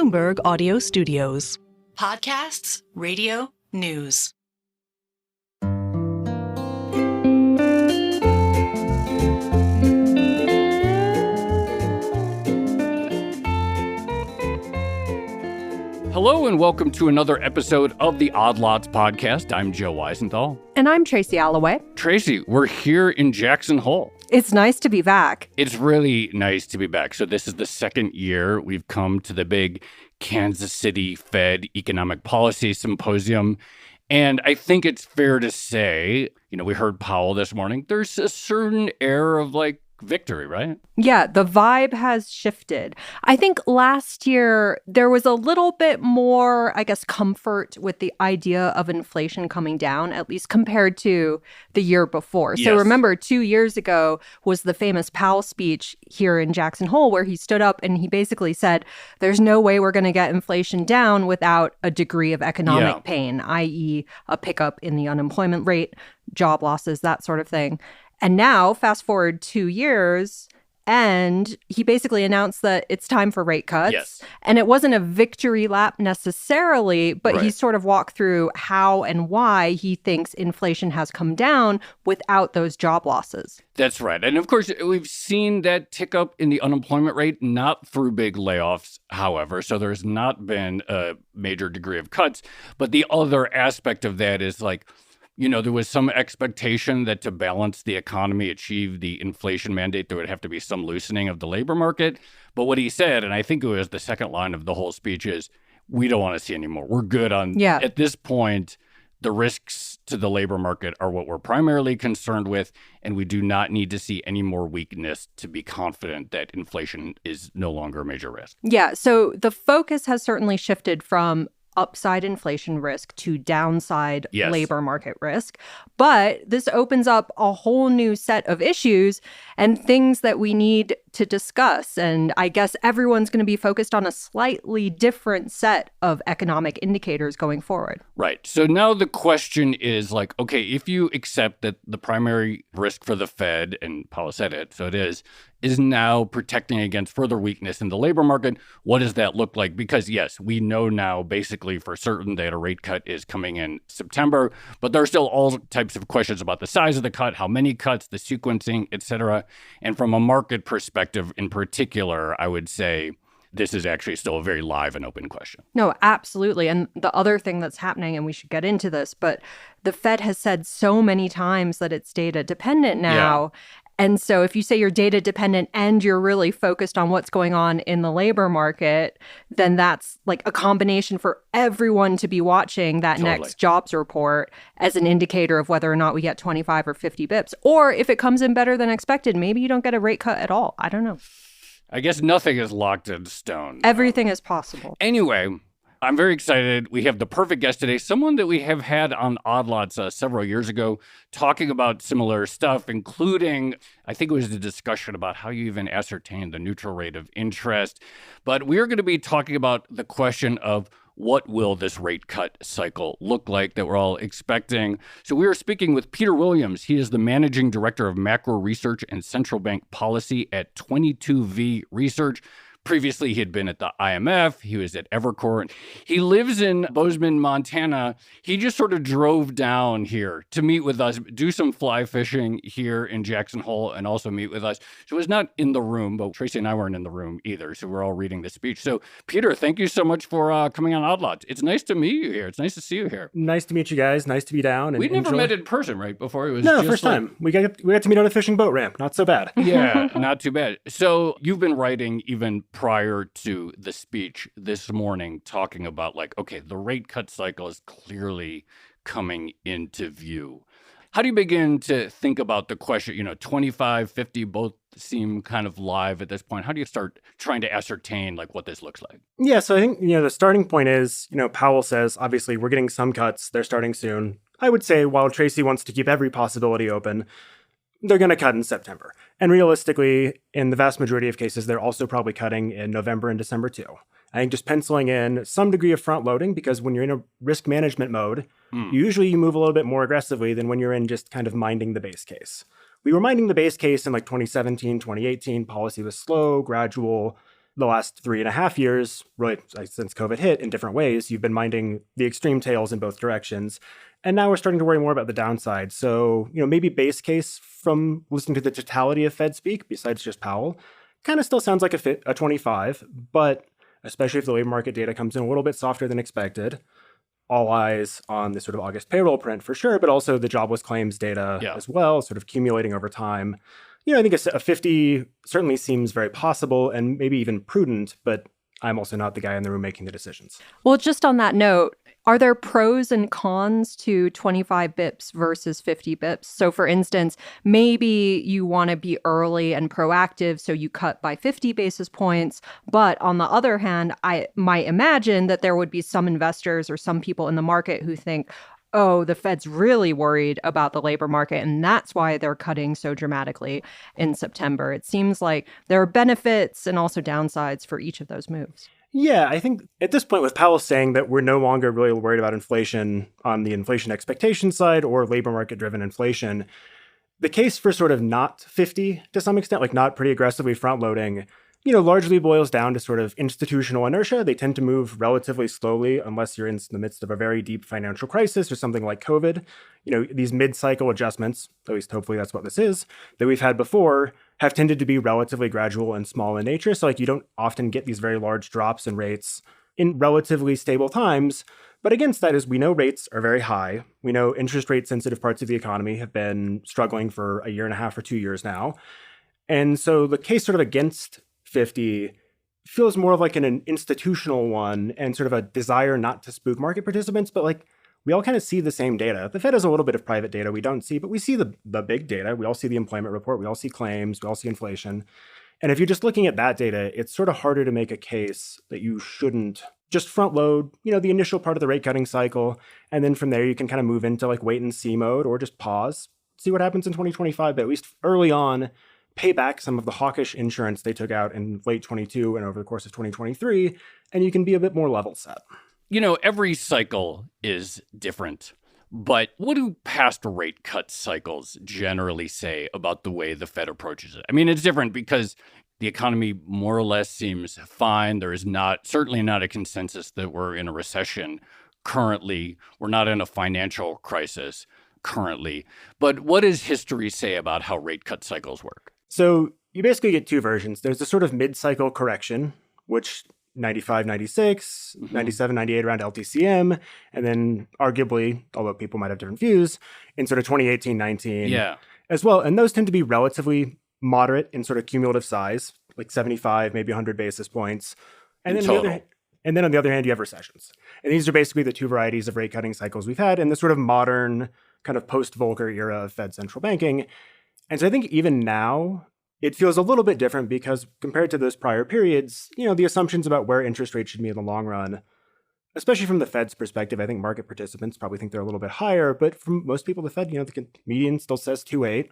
Bloomberg Audio Studios. Podcasts, radio, news. Hello and welcome to another episode of the Odd Lots podcast. I'm Joe Weisenthal. And I'm Tracy Alloway. Tracy, we're here in Jackson Hole. It's nice to be back. It's really nice to be back. So this is the second year we've come to the big Kansas City Fed Economic Policy Symposium. And I think it's fair to say, we heard Powell this morning. There's a certain air of victory, right? Yeah, the vibe has shifted. I think last year there was a little bit more, comfort with the idea of inflation coming down, at least compared to the year before. Yes. So remember, 2 years ago was the famous Powell speech here in Jackson Hole, where he stood up and he basically said, there's no way we're going to get inflation down without a degree of economic pain, i.e. a pickup in the unemployment rate, job losses, that sort of thing. And now, fast forward 2 years, and he basically announced that it's time for rate cuts. Yes. And it wasn't a victory lap necessarily, but he sort of walked through how and why he thinks inflation has come down without those job losses. That's right. And of course, we've seen that tick up in the unemployment rate, not through big layoffs, however. So there's not been a major degree of cuts. But the other aspect of that is there was some expectation that to balance the economy, achieve the inflation mandate, there would have to be some loosening of the labor market. But what he said, and I think it was the second line of the whole speech, is we don't want to see any more. We're good on, at this point, the risks to the labor market are what we're primarily concerned with, and we do not need to see any more weakness to be confident that inflation is no longer a major risk. Yeah, so the focus has certainly shifted from upside inflation risk to downside labor market risk. But this opens up a whole new set of issues and things that we need to discuss. And I guess everyone's going to be focused on a slightly different set of economic indicators going forward. Right. So now the question is if you accept that the primary risk for the Fed, and Powell said it, so it is now protecting against further weakness in the labor market, what does that look like? Because yes, we know now basically for certain that a rate cut is coming in September, but there are still all types of questions about the size of the cut, how many cuts, the sequencing, et cetera. And from a market perspective in particular, I would say this is actually still a very live and open question. No, absolutely. And the other thing that's happening, and we should get into this, but the Fed has said so many times that it's data dependent now. Yeah. And so if you say you're data dependent and you're really focused on what's going on in the labor market, then that's a combination for everyone to be watching that next jobs report as an indicator of whether or not we get 25 or 50 bips. Or if it comes in better than expected, maybe you don't get a rate cut at all. I don't know. I guess nothing is locked in stone. Everything is possible. Anyway, I'm very excited. We have the perfect guest today, someone that we have had on Odd Lots several years ago, talking about similar stuff, including, I think it was the discussion about how you even ascertain the neutral rate of interest. But we're going to be talking about the question of what will this rate cut cycle look like that we're all expecting? So we are speaking with Peter Williams. He is the managing director of macro research and central bank policy at 22V Research. Previously, he had been at the IMF. He was at Evercore. He lives in Bozeman, Montana. He just sort of drove down here to meet with us, do some fly fishing here in Jackson Hole, and also meet with us. So he was not in the room, but Tracy and I weren't in the room either. So we're all reading the speech. So, Peter, thank you so much for coming on Odd Lots. It's nice to meet you here. It's nice to see you here. Nice to meet you guys. Nice to be down. We'd never met in person, right? Before it was first time. We got to meet on a fishing boat ramp. Not so bad. Yeah, not too bad. So you've been writing even prior to the speech this morning talking about the rate cut cycle is clearly coming into view. How do you begin to think about the question, 25, 50, both seem kind of live at this point. How do you start trying to ascertain what this looks like? Yeah, so I think, the starting point is, Powell says, obviously we're getting some cuts. They're starting soon. I would say while Tracy wants to keep every possibility open, they're going to cut in September. And realistically, in the vast majority of cases, they're also probably cutting in November and December too. I think just penciling in some degree of front loading, because when you're in a risk management mode, usually you move a little bit more aggressively than when you're in just kind of minding the base case. We were minding the base case in 2017, 2018. Policy was slow, gradual. The last 3.5 years, really since COVID hit, in different ways, you've been minding the extreme tails in both directions. And now we're starting to worry more about the downside. So, maybe base case from listening to the totality of Fed speak, besides just Powell, kind of still sounds like a 25, but especially if the labor market data comes in a little bit softer than expected, all eyes on the sort of August payroll print for sure, but also the jobless claims data as well, sort of accumulating over time. I think a 50 certainly seems very possible and maybe even prudent, but I'm also not the guy in the room making the decisions. Well, just on that note, are there pros and cons to 25 bips versus 50 bips? So for instance, maybe you want to be early and proactive, so you cut by 50 basis points. But on the other hand, I might imagine that there would be some investors or some people in the market who think, oh, the Fed's really worried about the labor market, and that's why they're cutting so dramatically in September. It seems like there are benefits and also downsides for each of those moves. Yeah, I think at this point with Powell saying that we're no longer really worried about inflation on the inflation expectation side or labor market-driven inflation, the case for sort of not 50 to some extent, like not pretty aggressively front-loading, largely boils down to sort of institutional inertia. They tend to move relatively slowly unless you're in the midst of a very deep financial crisis or something like COVID. These mid-cycle adjustments, at least hopefully that's what this is, that we've had before have tended to be relatively gradual and small in nature. So you don't often get these very large drops in rates in relatively stable times. But against that is we know rates are very high. We know interest rate sensitive parts of the economy have been struggling for 1.5 years or 2 years now. And so the case sort of against 50 feels more of like an institutional one and sort of a desire not to spook market participants, but we all kind of see the same data. The Fed has a little bit of private data we don't see, but we see the big data. We all see the employment report. We all see claims. We all see inflation. And if you're just looking at that data, it's sort of harder to make a case that you shouldn't just front load, the initial part of the rate cutting cycle. And then from there, you can kind of move into wait and see mode or just pause, see what happens in 2025. But at least early on, pay back some of the hawkish insurance they took out in late 22 and over the course of 2023, and you can be a bit more level set. Every cycle is different, but what do past rate cut cycles generally say about the way the Fed approaches it? I mean, it's different because the economy more or less seems fine. There is certainly not a consensus that we're in a recession currently. We're not in a financial crisis currently. But what does history say about how rate cut cycles work? So you basically get two versions. There's a sort of mid-cycle correction, which 95, 96, 97, 98 around LTCM, and then arguably, although people might have different views, in sort of 2018, 19 as well. And those tend to be relatively moderate in sort of cumulative size, like 75, maybe 100 basis points. And then on the other hand, you have recessions. And these are basically the two varieties of rate cutting cycles we've had in the sort of modern kind of post-Volcker era of Fed central banking. And so I think even now, it feels a little bit different because compared to those prior periods, the assumptions about where interest rates should be in the long run, especially from the Fed's perspective, I think market participants probably think they're a little bit higher. But from most people, the Fed, the median still says 2.8.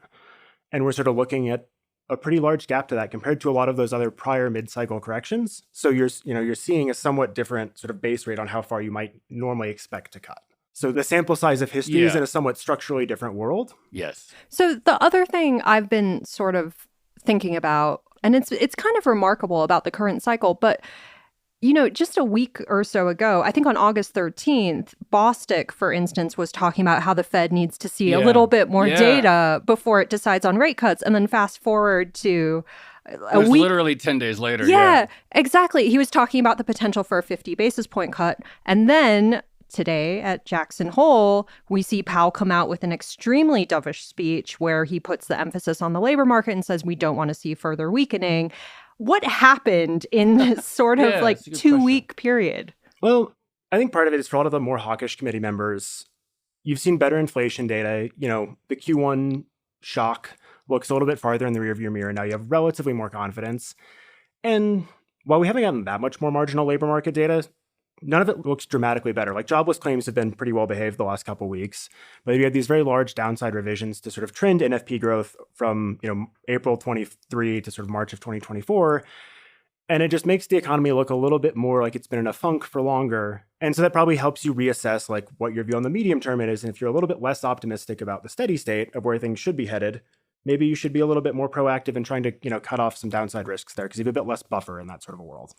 And we're sort of looking at a pretty large gap to that compared to a lot of those other prior mid-cycle corrections. So you're seeing a somewhat different sort of base rate on how far you might normally expect to cut. So the sample size of history is in a somewhat structurally different world. Yes. So the other thing I've been sort of thinking about, and it's kind of remarkable about the current cycle, but just a week or so ago, I think on August 13th, Bostic, for instance, was talking about how the Fed needs to see a little bit more data before it decides on rate cuts. And then fast forward to a week. Literally 10 days later. Yeah, exactly. He was talking about the potential for a 50 basis point cut. And then today at Jackson Hole, we see Powell come out with an extremely dovish speech where he puts the emphasis on the labor market and says we don't want to see further weakening. What happened in this sort of 2-week period? Well, I think part of it is for a lot of the more hawkish committee members, you've seen better inflation data. The Q1 shock looks a little bit farther in the rearview mirror. Now you have relatively more confidence. And while we haven't gotten that much more marginal labor market data, none of it looks dramatically better. Jobless claims have been pretty well behaved the last couple of weeks, but you had these very large downside revisions to sort of trend NFP growth from April 23 to sort of March of 2024, and it just makes the economy look a little bit more like it's been in a funk for longer. And so that probably helps you reassess what your view on the medium term is, and if you're a little bit less optimistic about the steady state of where things should be headed, maybe you should be a little bit more proactive in trying to, cut off some downside risks there because you have a bit less buffer in that sort of a world.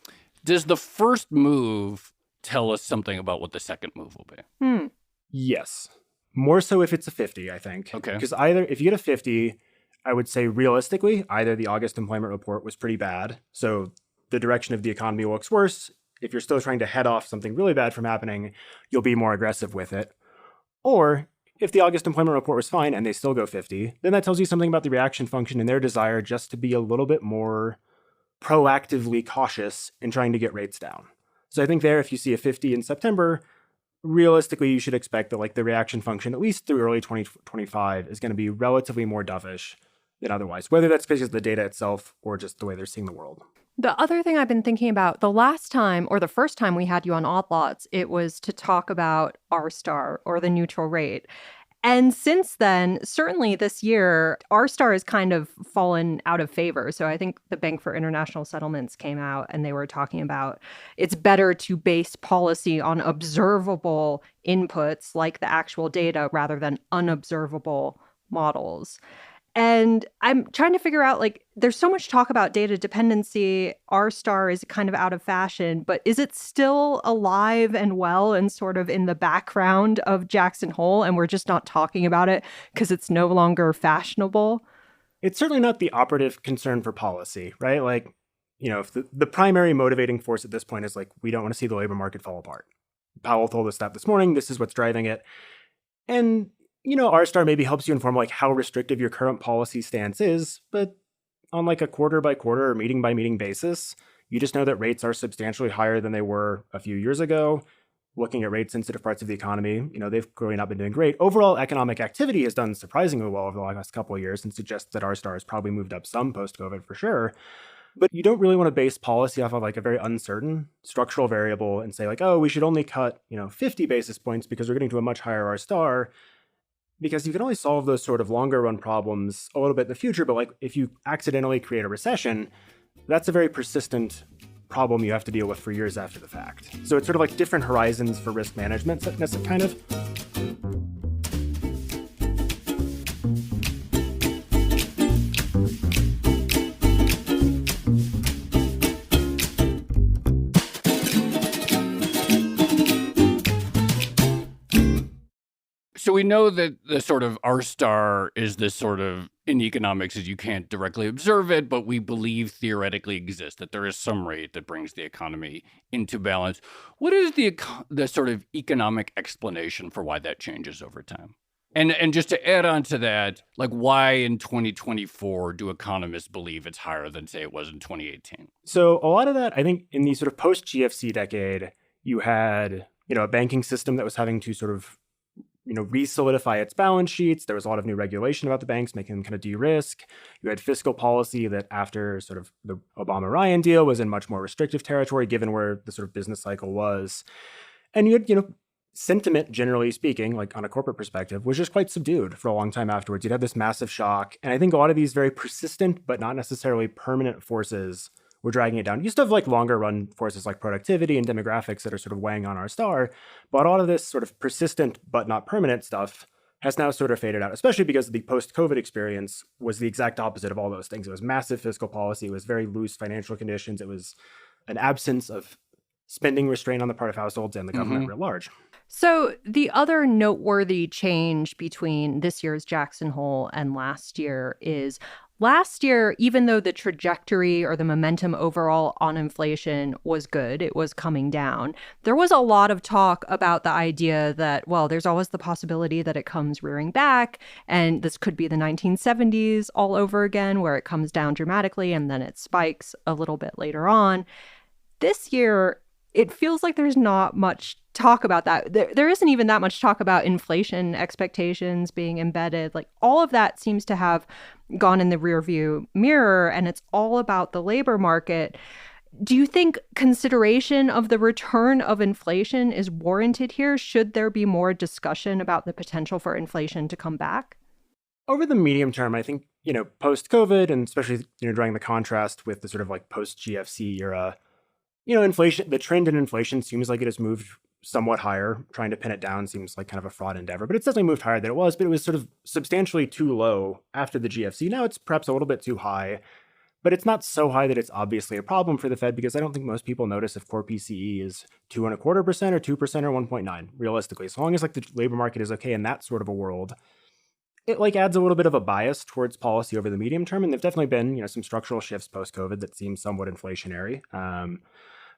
Does the first move tell us something about what the second move will be? Yes. More so if it's a 50, I think. Okay. Because either if you get a 50, I would say realistically, either the August employment report was pretty bad, so the direction of the economy looks worse. If you're still trying to head off something really bad from happening, you'll be more aggressive with it. Or if the August employment report was fine and they still go 50, then that tells you something about the reaction function and their desire just to be a little bit more proactively cautious in trying to get rates down. So I think there, if you see a 50 in September, realistically, you should expect that like the reaction function, at least through early 2025, is going to be relatively more dovish than otherwise, whether that's because of the data itself or just the way they're seeing the world. The other thing I've been thinking about, the last time or the first time we had you on Odd Lots, it was to talk about Rstar or the neutral rate. And since then, certainly this year, Rstar has kind of fallen out of favor. So I think the Bank for International Settlements came out and they were talking about it's better to base policy on observable inputs like the actual data rather than unobservable models. And I'm trying to figure out, like, there's so much talk about data dependency. Rstar is kind of out of fashion, but is it still alive and well and sort of in the background of Jackson Hole, and we're just not talking about it because it's no longer fashionable? It's certainly not the operative concern for policy, right? Like, if the primary motivating force at this point is like, we don't want to see the labor market fall apart. Powell told us that this morning. This is what's driving it. And Rstar maybe helps you inform like how restrictive your current policy stance is, but on like a quarter by quarter or meeting by meeting basis, you just know that rates are substantially higher than they were a few years ago. Looking at rate sensitive parts of the economy, they've clearly not been doing great. Overall economic activity has done surprisingly well over the last couple of years and suggests that Rstar has probably moved up some post-COVID for sure. But you don't really want to base policy off of like a very uncertain structural variable and say like, oh, we should only cut, 50 basis points because we're getting to a much higher Rstar. Because you can only solve those sort of longer run problems a little bit in the future. But like if you accidentally create a recession, that's a very persistent problem you have to deal with for years after the fact. So it's sort of like different horizons for risk management, kind of. So we know that the sort of Rstar is this sort of, in economics, is you can't directly observe it, but we believe theoretically exists, that there is some rate that brings the economy into balance. What is the sort of economic explanation for why that changes over time? And just to add on to that, like why in 2024 do economists believe it's higher than, say, it was in 2018? So a lot of that, I think, in the sort of post-GFC decade, you had, a banking system that was having to sort of re-solidify its balance sheets. There was a lot of new regulation about the banks, making them kind of de-risk. You had fiscal policy that after sort of the Obama-Ryan deal was in much more restrictive territory, given where the sort of business cycle was. And you had, sentiment, generally speaking, like on a corporate perspective, was just quite subdued for a long time afterwards. You'd have this massive shock. And I think a lot of these very persistent, but not necessarily permanent forces were dragging it down. You still have like longer run forces like productivity and demographics that are sort of weighing on Rstar, but a lot of this sort of persistent but not permanent stuff has now sort of faded out, especially because the post-COVID experience was the exact opposite of all those things. It was massive fiscal policy. It was very loose financial conditions. It was an absence of spending restraint on the part of households and the government writ large. So the other noteworthy change between this year's Jackson Hole and last year is last year, even though the trajectory or the momentum overall on inflation was good, it was coming down, there was a lot of talk about the idea that, well, there's always the possibility that it comes rearing back, and this could be the 1970s all over again, where it comes down dramatically and then it spikes a little bit later on. This year, it feels like there's not much talk about that. There isn't even that much talk about inflation expectations being embedded. Like all of that seems to have gone in the rearview mirror, and it's all about the labor market. Do you think consideration of the return of inflation is warranted here? Should there be more discussion about the potential for inflation to come back? Over the medium term, I think, post-COVID, and especially, drawing the contrast with the sort of like post-GFC era, inflation, the trend in inflation seems like it has moved somewhat higher. Trying to pin it down seems like kind of a fraud endeavor, but it's definitely moved higher than it was, but it was sort of substantially too low after the GFC. Now it's perhaps a little bit too high, but it's not so high that it's obviously a problem for the Fed, because I don't think most people notice if core PCE is 2.25% or 2% or 1.9, realistically. So long as like the labor market is okay in that sort of a world, it like adds a little bit of a bias towards policy over the medium term. And there've definitely been, some structural shifts post-COVID that seem somewhat inflationary.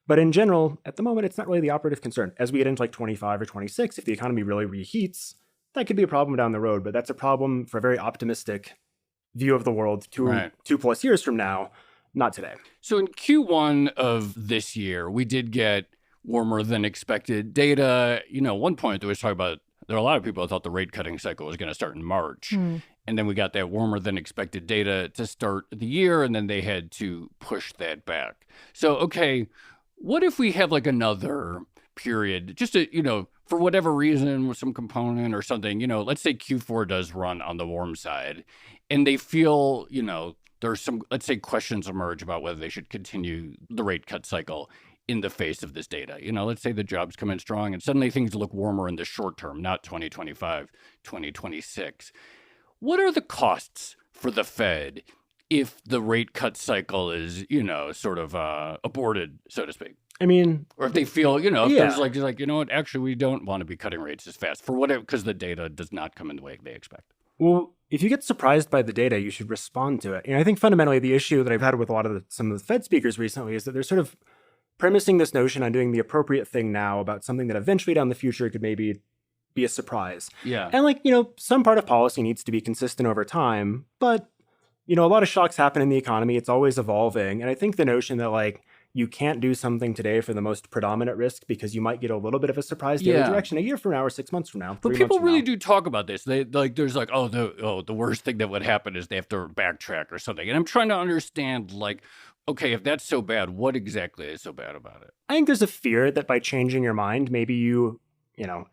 But in general, at the moment, it's not really the operative concern. As we get into like 25 or 26, if the economy really reheats, that could be a problem down the road. But that's a problem for a very optimistic view of the world 2+ years from now, not today. So in Q1 of this year, we did get warmer than expected data. One point there was talking about, there are a lot of people who thought the rate cutting cycle was going to start in March. And then we got that warmer than expected data to start the year, and then they had to push that back. So, okay, what if we have like another period, just to, for whatever reason, with some component or something, let's say Q4 does run on the warm side, and they feel, there's some, let's say, questions emerge about whether they should continue the rate cut cycle in the face of this data. Let's say the jobs come in strong and suddenly things look warmer in the short term, not 2025, 2026. What are the costs for the Fed if the rate cut cycle is, sort of aborted, so to speak? I mean, or if they feel, if there's like, what, actually, we don't want to be cutting rates as fast for whatever, because the data does not come in the way they expect. Well, if you get surprised by the data, you should respond to it. I think fundamentally the issue that I've had with a lot of some of the Fed speakers recently is that they're sort of premising this notion on doing the appropriate thing now about something that eventually down the future could maybe be a surprise. Yeah. And some part of policy needs to be consistent over time, but, a lot of shocks happen in the economy. It's always evolving. And I think the notion that you can't do something today for the most predominant risk because you might get a little bit of a surprise daily direction a year from now or 6 months from now. But people really do talk about this. They there's the worst thing that would happen is they have to backtrack or something. And I'm trying to understand okay, if that's so bad, what exactly is so bad about it? I think there's a fear that by changing your mind, maybe you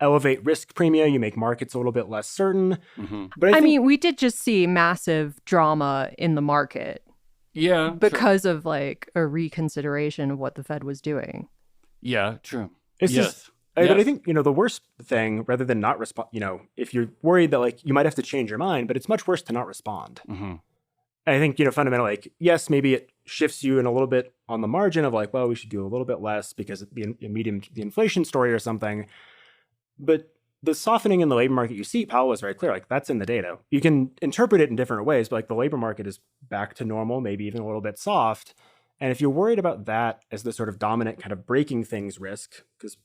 elevate risk premia, you make markets a little bit less certain. Mm-hmm. But I mean, we did just see massive drama in the market. Yeah. Because of a reconsideration of what the Fed was doing. Yeah, true. But I think, the worst thing, rather than not respond, if you're worried that you might have to change your mind, but it's much worse to not respond. Mm-hmm. I think, fundamentally, yes, maybe it shifts you in a little bit on the margin of well, we should do a little bit less because of the inflation story or something. But the softening in the labor market you see, Powell was very clear, that's in the data. You can interpret it in different ways, but the labor market is back to normal, maybe even a little bit soft. And if you're worried about that as the sort of dominant kind of breaking things risk, because,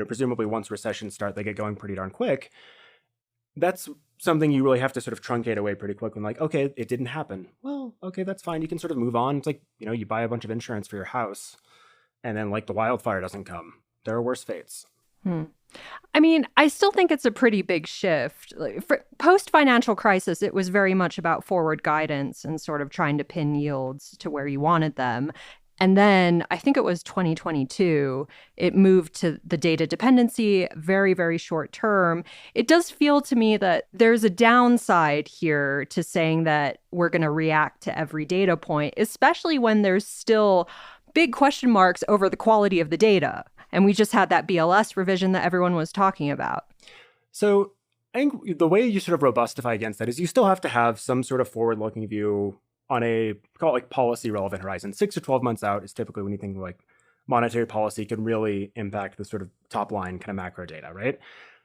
presumably once recessions start, they get going pretty darn quick, that's something you really have to sort of truncate away pretty quick when okay, it didn't happen. Well, okay, that's fine. You can sort of move on. It's you buy a bunch of insurance for your house and then the wildfire doesn't come. There are worse fates. I mean, I still think it's a pretty big shift. For post-financial crisis, it was very much about forward guidance and sort of trying to pin yields to where you wanted them. And then I think it was 2022, it moved to the data dependency, very, very short term. It does feel to me that there's a downside here to saying that we're going to react to every data point, especially when there's still big question marks over the quality of the data. And we just had that BLS revision that everyone was talking about. So I think the way you sort of robustify against that is you still have to have some sort of forward-looking view on a, call it policy-relevant horizon. 6 to 12 months out is typically when you think monetary policy can really impact the sort of top-line kind of macro data, right?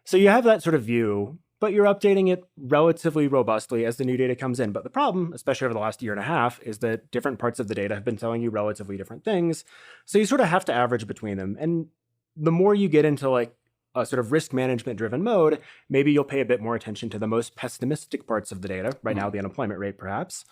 So you have that sort of view, but you're updating it relatively robustly as the new data comes in. But the problem, especially over the last year and a half, is that different parts of the data have been telling you relatively different things. So you sort of have to average between them. And the more you get into a sort of risk management driven mode, maybe you'll pay a bit more attention to the most pessimistic parts of the data, right now the unemployment rate perhaps.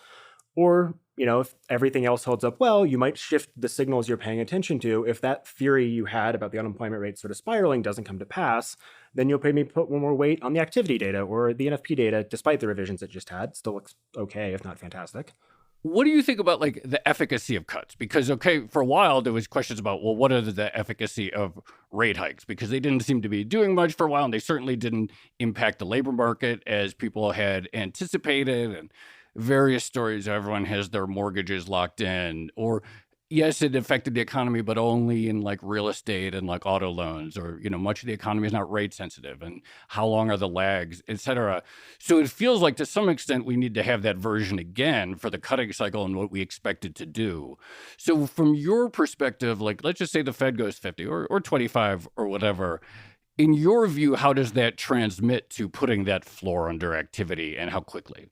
Or, if everything else holds up well, you might shift the signals you're paying attention to. If that theory you had about the unemployment rate sort of spiraling doesn't come to pass, then you'll maybe put more weight on the activity data or the NFP data, despite the revisions it just had. Still looks okay, if not fantastic. What do you think about the efficacy of cuts? Because, okay, for a while there was questions about, well, what are the efficacy of rate hikes? Because they didn't seem to be doing much for a while, and they certainly didn't impact the labor market as people had anticipated, and various stories. Everyone has their mortgages locked in, or yes, it affected the economy, but only in like real estate and like auto loans, or, much of the economy is not rate sensitive, and how long are the lags, et cetera. So it feels like to some extent we need to have that version again for the cutting cycle and what we expected to do. So from your perspective, like let's just say the Fed goes 50 or 25 or whatever. In your view, how does that transmit to putting that floor under activity, and how quickly?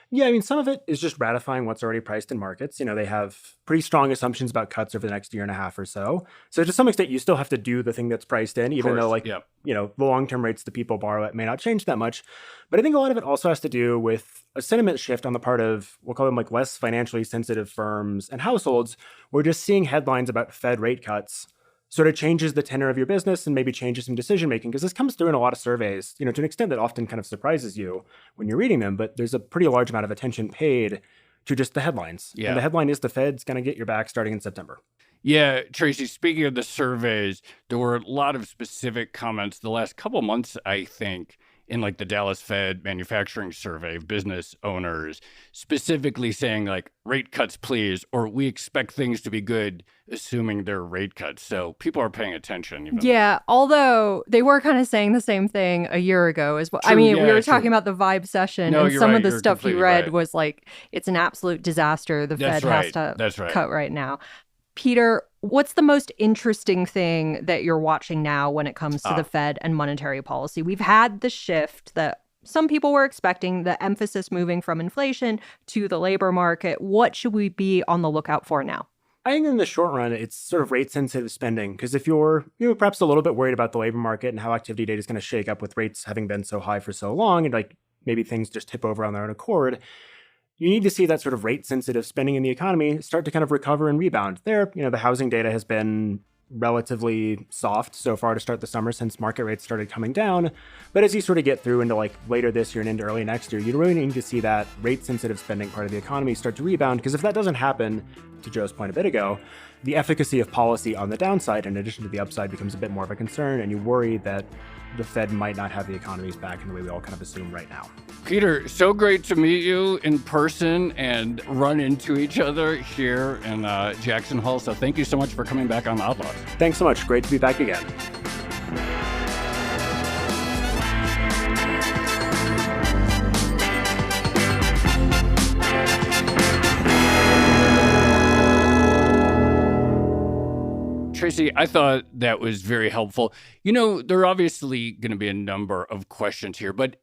Yeah, I mean, some of it is just ratifying what's already priced in markets. They have pretty strong assumptions about cuts over the next year and a half or so. So to some extent, you still have to do the thing that's priced in, even though the long-term rates that people borrow at may not change that much. But I think a lot of it also has to do with a sentiment shift on the part of, we'll call them like less financially sensitive firms and households. We're just seeing headlines about Fed rate cuts sort of changes the tenor of your business and maybe changes some decision making, because this comes through in a lot of surveys, to an extent that often kind of surprises you when you're reading them. But there's a pretty large amount of attention paid to just the headlines. Yeah. And the headline is the Fed's going to get your back starting in September. Yeah, Tracy, speaking of the surveys, there were a lot of specific comments the last couple months, I think, in like the Dallas Fed manufacturing survey of business owners, specifically saying like rate cuts, please, or we expect things to be good, assuming they're rate cuts. So people are paying attention. Yeah, although they were kind of saying the same thing a year ago as well. True, we were talking about the vibe session, and some of the stuff you read was like, it's an absolute disaster. The Fed has to cut right now. Peter, what's the most interesting thing that you're watching now when it comes to the Fed and monetary policy? We've had the shift that some people were expecting, the emphasis moving from inflation to the labor market. What should we be on the lookout for now? I think in the short run, it's sort of rate-sensitive spending, because if you're perhaps a little bit worried about the labor market and how activity data is going to shake up with rates having been so high for so long, and like maybe things just tip over on their own accord, you need to see that sort of rate-sensitive spending in the economy start to kind of recover and rebound. The housing data has been relatively soft so far to start the summer since market rates started coming down. But as you sort of get through into like later this year and into early next year, you really need to see that rate-sensitive spending part of the economy start to rebound. Because if that doesn't happen, to Joe's point a bit ago, the efficacy of policy on the downside, in addition to the upside, becomes a bit more of a concern, and you worry that the Fed might not have the economy's back in the way we all kind of assume right now. Peter, so great to meet you in person and run into each other here in Jackson Hole. So thank you so much for coming back on Outlaws. Thanks so much. Great to be back again. Tracy, I thought that was very helpful. There are obviously going to be a number of questions here, but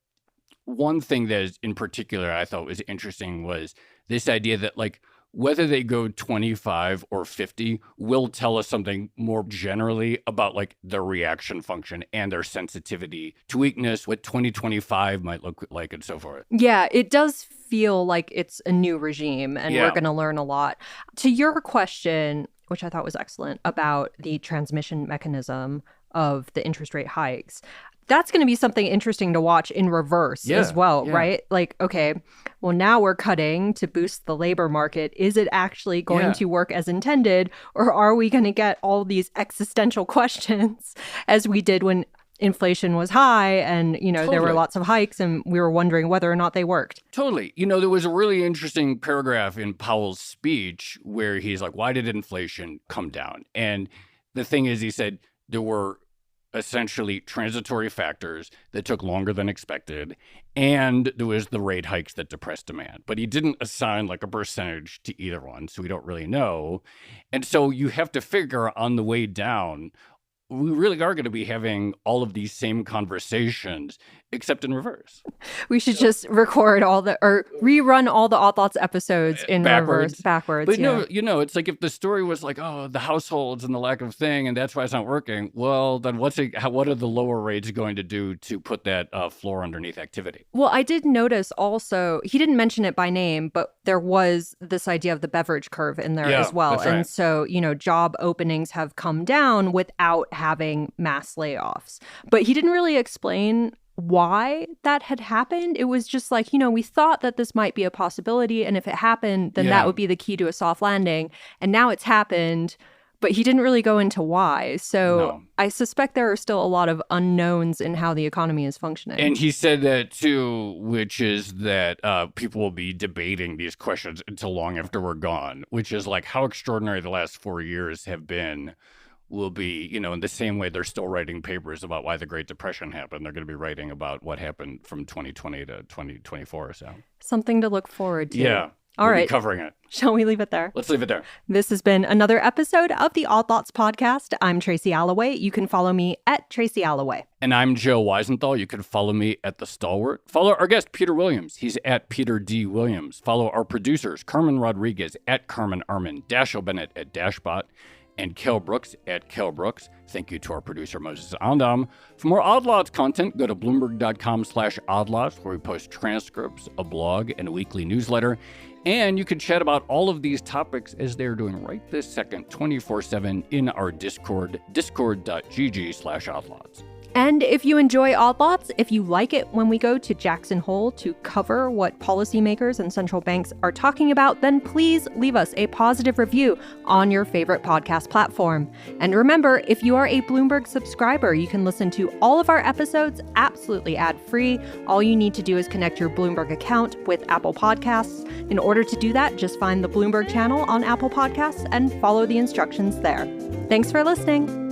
one thing that is in particular I thought was interesting was this idea that like whether they go 25 or 50 will tell us something more generally about like their reaction function and their sensitivity to weakness, what 2025 might look like, and so forth. Yeah, it does feel like it's a new regime, and we're going to learn a lot. To your question, which I thought was excellent, about the transmission mechanism of the interest rate hikes, that's going to be something interesting to watch in reverse as well, right? Like, okay, well, now we're cutting to boost the labor market. Is it actually going to work as intended? Or are we going to get all these existential questions as we did when inflation was high and, there were lots of hikes and we were wondering whether or not they worked? Totally. There was a really interesting paragraph in Powell's speech where he's like, why did inflation come down? And the thing is, he said there were essentially transitory factors that took longer than expected, and there was the rate hikes that depressed demand. But he didn't assign like a percentage to either one, so we don't really know. And so you have to figure on the way down, we really are going to be having all of these same conversations, except in reverse. We should just record rerun all the Odd Lots episodes in backwards. But it's like if the story was like, oh, the households and the lack of thing, and that's why it's not working. Well, then what are the lower rates going to do to put that floor underneath activity? Well, I did notice also, he didn't mention it by name, but there was this idea of the beverage curve in there as well. That's right. And so, job openings have come down without having mass layoffs. But he didn't really explain why that had happened. It was just like, we thought that this might be a possibility, and if it happened, then that would be the key to a soft landing. And now it's happened, but he didn't really go into why. So No. I suspect there are still a lot of unknowns in how the economy is functioning. And he said that too, which is that people will be debating these questions until long after we're gone, which is like how extraordinary the last 4 years have been. Will be, in the same way they're still writing papers about why the Great Depression happened. They're going to be writing about what happened from 2020 to 2024 or so. Something to look forward to. Yeah. All we'll right. be covering it. Shall we leave it there? Let's leave it there. This has been another episode of the Odd Lots podcast. I'm Tracy Alloway. You can follow me at Tracy Alloway. And I'm Joe Weisenthal. You can follow me at The Stalwart. Follow our guest, Peter Williams. He's at Peter D. Williams. Follow our producers, Carmen Rodriguez at Carmen Armin, Dash O'Bennett at Dashbot, and Kel Brooks at Kel Brooks. Thank you to our producer, Moses Andam. For more Odd Lots content, go to Bloomberg.com/oddlots, where we post transcripts, a blog, and a weekly newsletter. And you can chat about all of these topics as they're doing right this second, 24/7 in our Discord, discord.gg/oddlots. And if you enjoy Odd Lots, if you like it when we go to Jackson Hole to cover what policymakers and central banks are talking about, then please leave us a positive review on your favorite podcast platform. And remember, if you are a Bloomberg subscriber, you can listen to all of our episodes absolutely ad-free. All you need to do is connect your Bloomberg account with Apple Podcasts. In order to do that, just find the Bloomberg channel on Apple Podcasts and follow the instructions there. Thanks for listening.